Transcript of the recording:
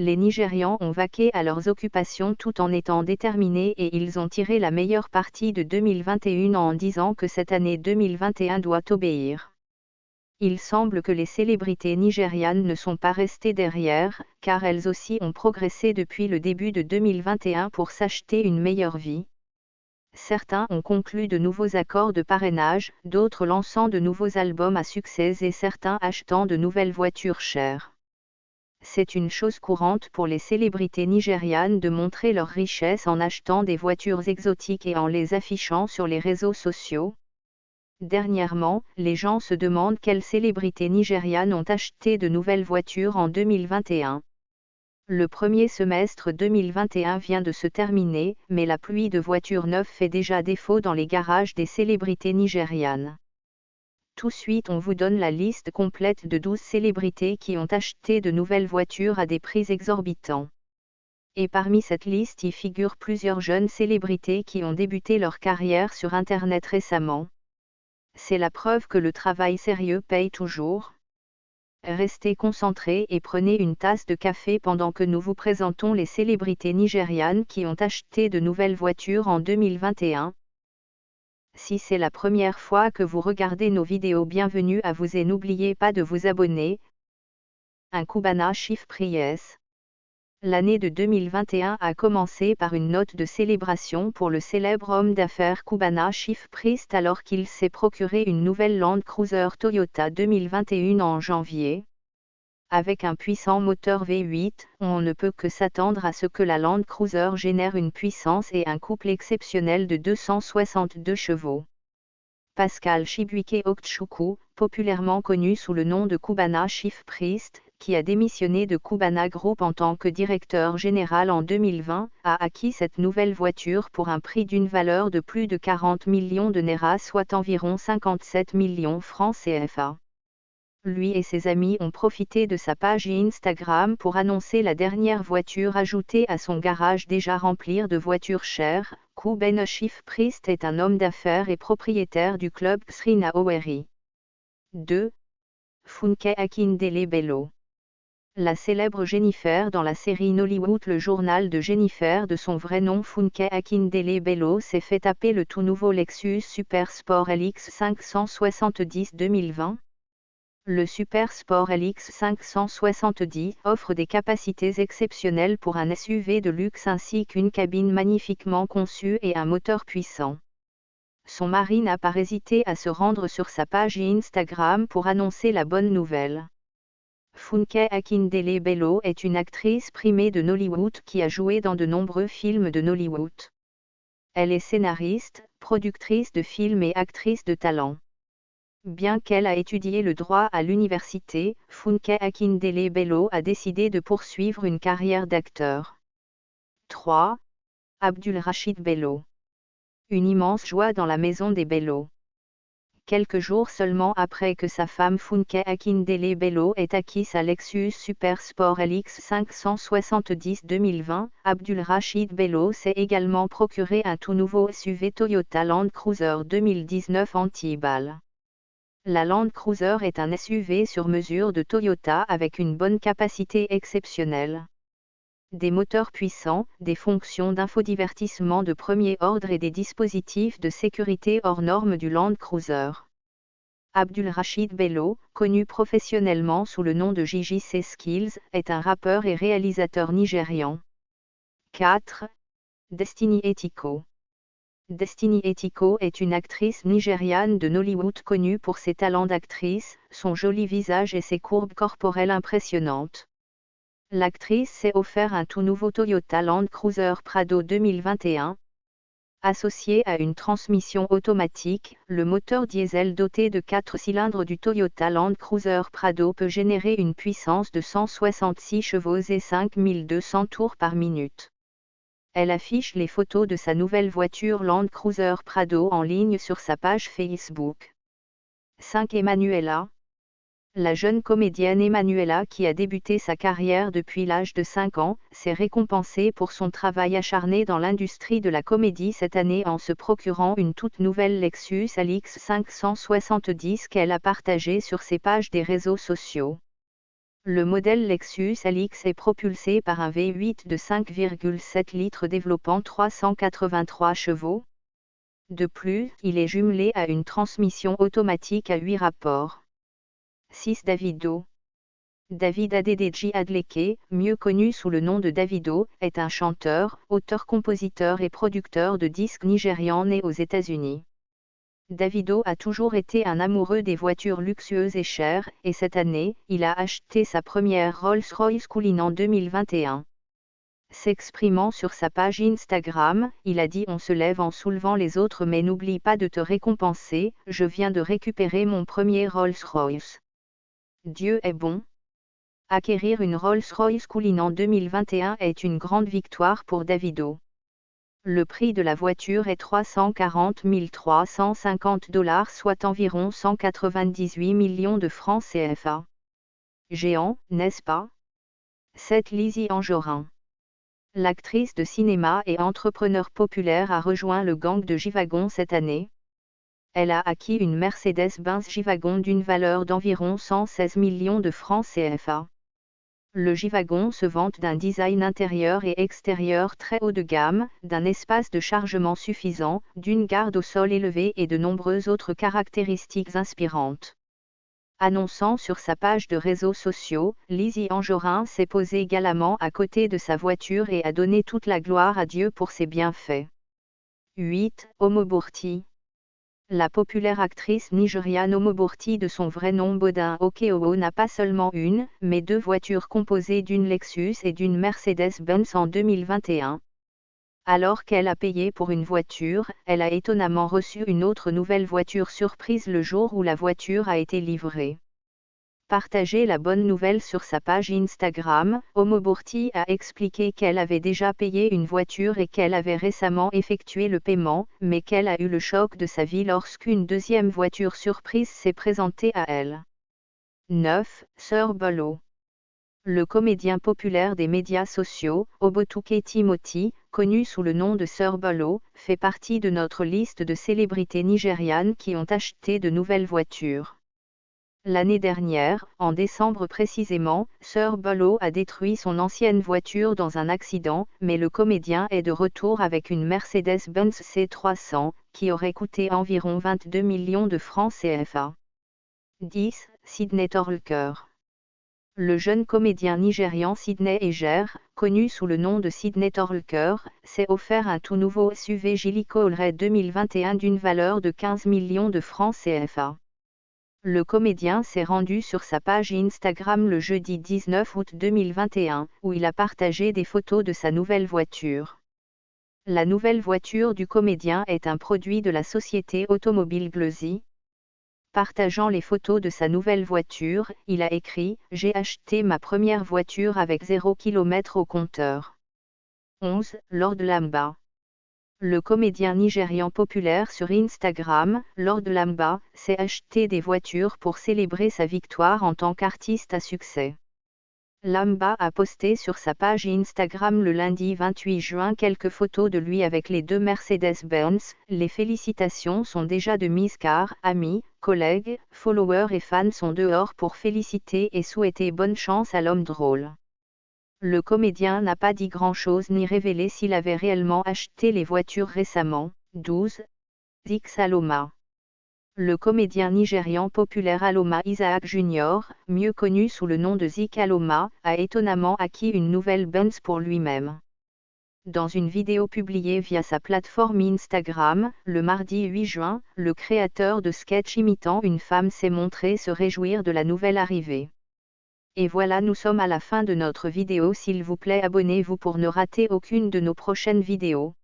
Les Nigérians ont vaqué à leurs occupations tout en étant déterminés et ils ont tiré la meilleure partie de 2021 en disant que cette année 2021 doit obéir. Il semble que les célébrités nigérianes ne sont pas restées derrière, car elles aussi ont progressé depuis le début de 2021 pour s'acheter une meilleure vie. Certains ont conclu de nouveaux accords de parrainage, d'autres lançant de nouveaux albums à succès et certains achetant de nouvelles voitures chères. C'est une chose courante pour les célébrités nigérianes de montrer leur richesse en achetant des voitures exotiques et en les affichant sur les réseaux sociaux. Dernièrement, les gens se demandent quelles célébrités nigérianes ont acheté de nouvelles voitures en 2021. Le premier semestre 2021 vient de se terminer, mais la pluie de voitures neuves fait déjà défaut dans les garages des célébrités nigérianes. Tout de suite on vous donne la liste complète de 12 célébrités qui ont acheté de nouvelles voitures à des prix exorbitants. Et parmi cette liste y figurent plusieurs jeunes célébrités qui ont débuté leur carrière sur Internet récemment. C'est la preuve que le travail sérieux paye toujours. Restez concentrés et prenez une tasse de café pendant que nous vous présentons les célébrités nigérianes qui ont acheté de nouvelles voitures en 2021. Si c'est la première fois que vous regardez nos vidéos, bienvenue à vous et n'oubliez pas de vous abonner. Un Cubana Chief Priest. L'année de 2021 a commencé par une note de célébration pour le célèbre homme d'affaires Cubana Chief Priest alors qu'il s'est procuré une nouvelle Land Cruiser Toyota 2021 en janvier. Avec un puissant moteur V8, on ne peut que s'attendre à ce que la Land Cruiser génère une puissance et un couple exceptionnel de 262 chevaux. Pascal Chibuike Okchukwu, populairement connu sous le nom de Cubana Chief Priest, qui a démissionné de Cubana Group en tant que directeur général en 2020, a acquis cette nouvelle voiture pour un prix d'une valeur de plus de 40 millions de Naira, soit environ 57 millions francs CFA. Lui et ses amis ont profité de sa page Instagram pour annoncer la dernière voiture ajoutée à son garage déjà rempli de voitures chères. Cubana Chief Priest est un homme d'affaires et propriétaire du club Srina Owerri. 2. Funke Akindele Bello. La célèbre Jennifer dans la série Nollywood Le Journal de Jennifer, de son vrai nom Funke Akindele Bello, s'est fait taper le tout nouveau Lexus Super Sport LX 570 2020. Le Super Sport LX 570 offre des capacités exceptionnelles pour un SUV de luxe ainsi qu'une cabine magnifiquement conçue et un moteur puissant. Son mari n'a pas hésité à se rendre sur sa page Instagram pour annoncer la bonne nouvelle. Funke Akindele Bello est une actrice primée de Nollywood qui a joué dans de nombreux films de Nollywood. Elle est scénariste, productrice de films et actrice de talent. Bien qu'elle a étudié le droit à l'université, Funke Akindele Bello a décidé de poursuivre une carrière d'acteur. 3. Abdulrachid Bello. Une immense joie dans la maison des Bello. Quelques jours seulement après que sa femme Funke Akindele Bello ait acquis sa Lexus Super Sport LX 570 2020, Abdulrachid Bello s'est également procuré un tout nouveau SUV Toyota Land Cruiser 2019 anti-balles. La Land Cruiser est un SUV sur mesure de Toyota avec une bonne capacité exceptionnelle. Des moteurs puissants, des fonctions d'infodivertissement de premier ordre et des dispositifs de sécurité hors normes du Land Cruiser. Abdulrachid Bello, connu professionnellement sous le nom de JJC Skills, est un rappeur et réalisateur nigérian. 4. Destiny Etiko. Destiny Etiko est une actrice nigériane de Nollywood connue pour ses talents d'actrice, son joli visage et ses courbes corporelles impressionnantes. L'actrice s'est offert un tout nouveau Toyota Land Cruiser Prado 2021. Associé à une transmission automatique, le moteur diesel doté de 4 cylindres du Toyota Land Cruiser Prado peut générer une puissance de 166 chevaux et 5200 tours par minute. Elle affiche les photos de sa nouvelle voiture Land Cruiser Prado en ligne sur sa page Facebook. 5. Emanuela. La jeune comédienne Emanuela, qui a débuté sa carrière depuis l'âge de 5 ans, s'est récompensée pour son travail acharné dans l'industrie de la comédie cette année en se procurant une toute nouvelle Lexus LX 570 qu'elle a partagée sur ses pages des réseaux sociaux. Le modèle Lexus LX est propulsé par un V8 de 5,7 litres développant 383 chevaux. De plus, il est jumelé à une transmission automatique à 8 rapports. 6. Davido. David Adedeji Adeleke, mieux connu sous le nom de Davido, est un chanteur, auteur-compositeur et producteur de disques nigérian né aux États-Unis. Davido a toujours été un amoureux des voitures luxueuses et chères, et cette année, il a acheté sa première Rolls-Royce Cullinan en 2021. S'exprimant sur sa page Instagram, il a dit: on se lève en soulevant les autres, mais n'oublie pas de te récompenser, je viens de récupérer mon premier Rolls-Royce. Dieu est bon. Acquérir une Rolls-Royce Cullinan en 2021 est une grande victoire pour Davido. Le prix de la voiture est 340 350 $, soit environ 198 millions de francs CFA. Géant, n'est-ce pas? 7. Lizzie Anjorin. L'actrice de cinéma et entrepreneur populaire a rejoint le gang de G-Wagon cette année. Elle a acquis une Mercedes-Benz G-Wagon d'une valeur d'environ 116 millions de francs CFA. Le G-Wagon se vante d'un design intérieur et extérieur très haut de gamme, d'un espace de chargement suffisant, d'une garde au sol élevée et de nombreuses autres caractéristiques inspirantes. Annonçant sur sa page de réseaux sociaux, Lizzie Anjorin s'est posée galamment à côté de sa voiture et a donné toute la gloire à Dieu pour ses bienfaits. 8. Omoborti. La populaire actrice nigériane Omoborti, de son vrai nom Bodin Okeowo, n'a pas seulement une, mais deux voitures composées d'une Lexus et d'une Mercedes-Benz en 2021. Alors qu'elle a payé pour une voiture, elle a étonnamment reçu une autre nouvelle voiture surprise le jour où la voiture a été livrée. Partagé la bonne nouvelle sur sa page Instagram, Omoborti a expliqué qu'elle avait déjà payé une voiture et qu'elle avait récemment effectué le paiement, mais qu'elle a eu le choc de sa vie lorsqu'une deuxième voiture surprise s'est présentée à elle. 9. Sir Bolo. Le comédien populaire des médias sociaux, Obotuke Timothy, connu sous le nom de Sir Bolo, fait partie de notre liste de célébrités nigérianes qui ont acheté de nouvelles voitures. L'année dernière, en décembre précisément, Sir Bolo a détruit son ancienne voiture dans un accident, mais le comédien est de retour avec une Mercedes-Benz C300, qui aurait coûté environ 22 millions de francs CFA. 10. Sidney Torlker. Le jeune comédien nigérian Sidney Eger, connu sous le nom de Sidney Torlker, s'est offert un tout nouveau SUV Geely Coolray 2021 d'une valeur de 15 millions de francs CFA. Le comédien s'est rendu sur sa page Instagram le jeudi 19 août 2021, où il a partagé des photos de sa nouvelle voiture. La nouvelle voiture du comédien est un produit de la société automobile Glezy. Partageant les photos de sa nouvelle voiture, il a écrit: « J'ai acheté ma première voiture avec 0 km au compteur. » 11. Lord Lamba. Le comédien nigérian populaire sur Instagram, Lord Lamba, s'est acheté des voitures pour célébrer sa victoire en tant qu'artiste à succès. Lamba a posté sur sa page Instagram le lundi 28 juin quelques photos de lui avec les deux Mercedes-Benz. Les félicitations sont déjà de mise car amis, collègues, followers et fans sont dehors pour féliciter et souhaiter bonne chance à l'homme drôle. Le comédien n'a pas dit grand-chose ni révélé s'il avait réellement acheté les voitures récemment. 12. Zik Aloma. Le comédien nigérian populaire Aloma Isaac Jr., mieux connu sous le nom de Zik Aloma, a étonnamment acquis une nouvelle Benz pour lui-même. Dans une vidéo publiée via sa plateforme Instagram, le mardi 8 juin, le créateur de sketch imitant une femme s'est montré se réjouir de la nouvelle arrivée. Et voilà, nous sommes à la fin de notre vidéo. S'il vous plaît, abonnez-vous pour ne rater aucune de nos prochaines vidéos.